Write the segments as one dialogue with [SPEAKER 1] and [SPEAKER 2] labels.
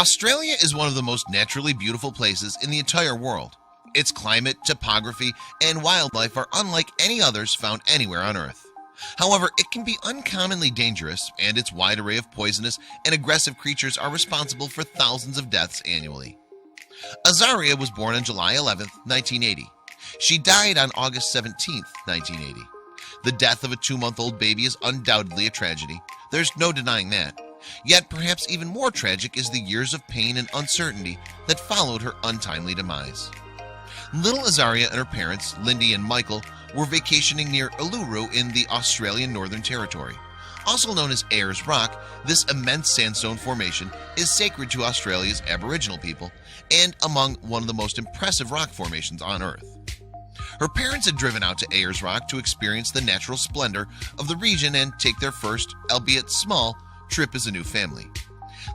[SPEAKER 1] Australia is one of the most naturally beautiful places in the entire world. Its climate, topography, and wildlife are unlike any others found anywhere on Earth. However, it can be uncommonly dangerous, and its wide array of poisonous and aggressive creatures are responsible for thousands of deaths annually. Azaria was born on July 11, 1980. She died on August 17, 1980. The death of a 2-month-old baby is undoubtedly a tragedy. There's no denying that. Yet perhaps even more tragic is the years of pain and uncertainty that followed her untimely demise. Little Azaria and her parents, Lindy and Michael, were vacationing near Uluru in the Australian Northern Territory. Also known as Ayers Rock, this immense sandstone formation is sacred to Australia's Aboriginal people and among one of the most impressive rock formations on Earth. Her parents had driven out to Ayers Rock to experience the natural splendor of the region and take their first, albeit small, trip as a new family.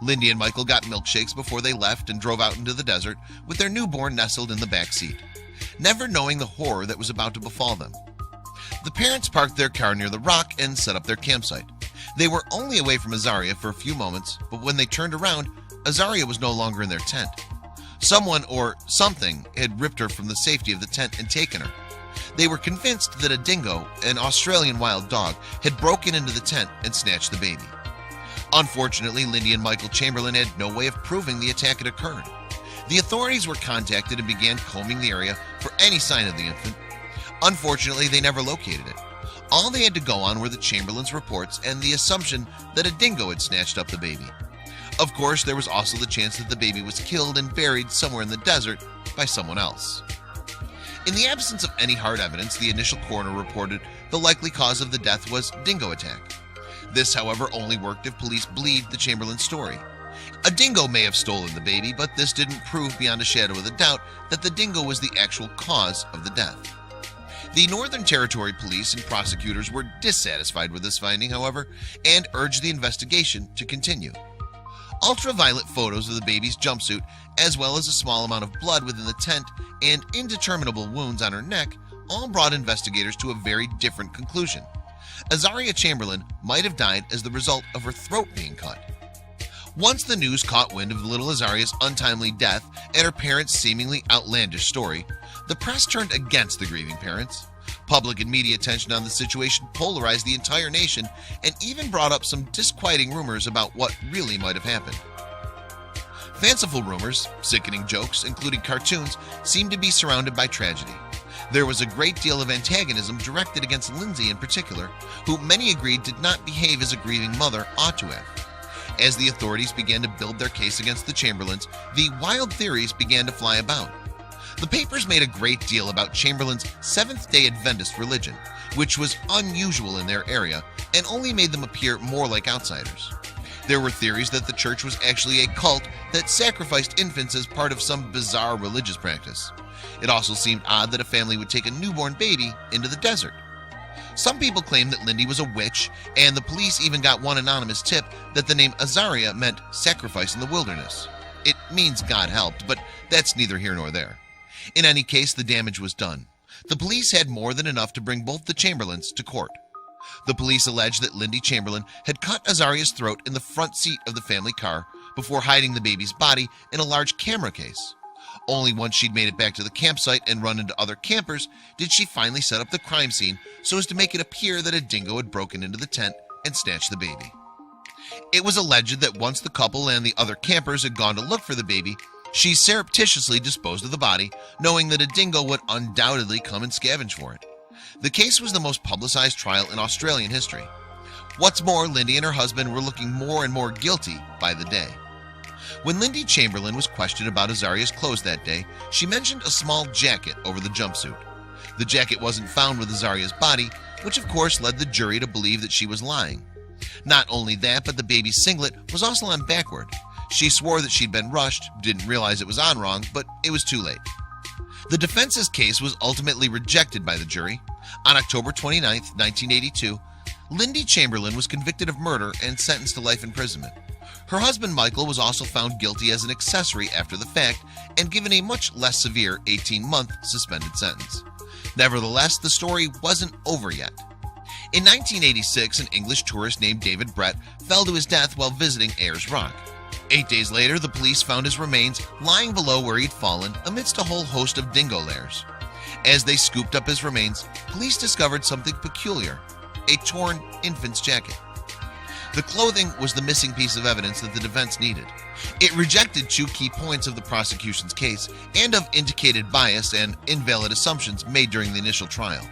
[SPEAKER 1] Lindy and Michael got milkshakes before they left and drove out into the desert with their newborn nestled in the back seat, never knowing the horror that was about to befall them. The parents parked their car near the rock and set up their campsite. They were only away from Azaria for a few moments, but when they turned around, Azaria was no longer in their tent. Someone or something had ripped her from the safety of the tent and taken her. They were convinced that a dingo, an Australian wild dog, had broken into the tent and snatched the baby. Unfortunately, Lindy and Michael Chamberlain had no way of proving the attack had occurred. The authorities were contacted and began combing the area for any sign of the infant. Unfortunately, they never located it. All they had to go on were the Chamberlains' reports and the assumption that a dingo had snatched up the baby. Of course, there was also the chance that the baby was killed and buried somewhere in the desert by someone else. In the absence of any hard evidence, the initial coroner reported the likely cause of the death was dingo attack. This, however, only worked if police believed the Chamberlain story. A dingo may have stolen the baby, but this didn't prove beyond a shadow of a doubt that the dingo was the actual cause of the death. The Northern Territory police and prosecutors were dissatisfied with this finding, however, and urged the investigation to continue. Ultraviolet photos of the baby's jumpsuit, as well as a small amount of blood within the tent and indeterminable wounds on her neck, all brought investigators to a very different conclusion. Azaria Chamberlain might have died as the result of her throat being cut. Once the news caught wind of little Azaria's untimely death and her parents' seemingly outlandish story, the press turned against the grieving parents. Public and media attention on the situation polarized the entire nation and even brought up some disquieting rumors about what really might have happened. Fanciful rumors, sickening jokes, including cartoons, seemed to be surrounded by tragedy. There was a great deal of antagonism directed against Lindsay in particular, who many agreed did not behave as a grieving mother ought to have. As the authorities began to build their case against the Chamberlains, the wild theories began to fly about. The papers made a great deal about Chamberlain's Seventh-day Adventist religion, which was unusual in their area and only made them appear more like outsiders. There were theories that the church was actually a cult that sacrificed infants as part of some bizarre religious practice. It also seemed odd that a family would take a newborn baby into the desert. Some people claimed that Lindy was a witch, and the police even got one anonymous tip that the name Azaria meant sacrifice in the wilderness. It means God helped, but that's neither here nor there. In any case, the damage was done. The police had more than enough to bring both the Chamberlains to court. The police alleged that Lindy Chamberlain had cut Azaria's throat in the front seat of the family car before hiding the baby's body in a large camera case. Only once she'd made it back to the campsite and run into other campers did she finally set up the crime scene so as to make it appear that a dingo had broken into the tent and snatched the baby. It was alleged that once the couple and the other campers had gone to look for the baby, she surreptitiously disposed of the body, knowing that a dingo would undoubtedly come and scavenge for it. The case was the most publicized trial in Australian history. What's more, Lindy and her husband were looking more and more guilty by the day. When Lindy Chamberlain was questioned about Azaria's clothes that day, she mentioned a small jacket over the jumpsuit. The jacket wasn't found with Azaria's body, which of course led the jury to believe that she was lying. Not only that, but the baby's singlet was also on backward. She swore that she'd been rushed, didn't realize it was on wrong, but it was too late. The defense's case was ultimately rejected by the jury. On October 29, 1982, Lindy Chamberlain was convicted of murder and sentenced to life imprisonment. Her husband Michael was also found guilty as an accessory after the fact and given a much less severe 18-month suspended sentence. Nevertheless, the story wasn't over yet. In 1986, an English tourist named David Brett fell to his death while visiting Ayers Rock. 8 days later, the police found his remains lying below where he'd fallen amidst a whole host of dingo lairs. As they scooped up his remains, police discovered something peculiar: a torn infant's jacket. The clothing was the missing piece of evidence that the defense needed. It rejected 2 key points of the prosecution's case and of indicated bias and invalid assumptions made during the initial trial.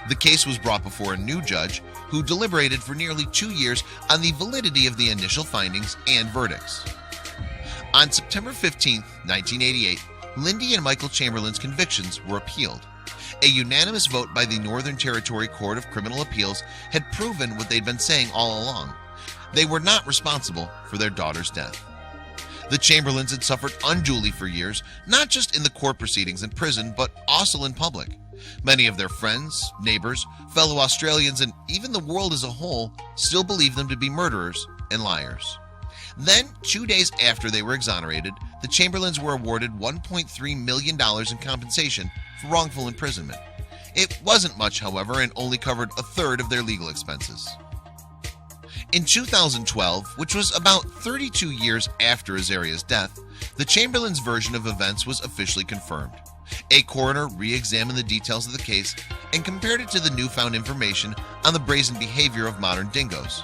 [SPEAKER 1] The case was brought before a new judge who deliberated for nearly 2 years on the validity of the initial findings and verdicts. On September 15, 1988, Lindy and Michael Chamberlain's convictions were appealed. A unanimous vote by the Northern Territory Court of Criminal Appeals had proven what they'd been saying all along: they were not responsible for their daughter's death. The Chamberlains had suffered unduly for years, not just in the court proceedings and prison, but also in public. Many of their friends, neighbors, fellow Australians, and even the world as a whole still believed them to be murderers and liars. Then, 2 days after they were exonerated, the Chamberlains were awarded $1.3 million in compensation for wrongful imprisonment. It wasn't much, however, and only covered a third of their legal expenses. In 2012, which was about 32 years after Azaria's death, the Chamberlains' version of events was officially confirmed. A coroner re-examined the details of the case and compared it to the newfound information on the brazen behavior of modern dingoes.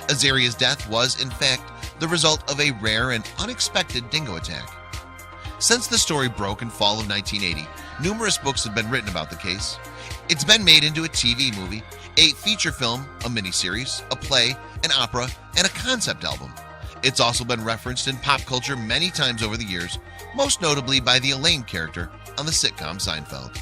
[SPEAKER 1] Azaria's death was, in fact, the result of a rare and unexpected dingo attack. Since the story broke in fall of 1980, numerous books have been written about the case. It's been made into a TV movie, a feature film, a miniseries, a play, an opera, and a concept album. It's also been referenced in pop culture many times over the years, most notably by the Elaine character on the sitcom Seinfeld.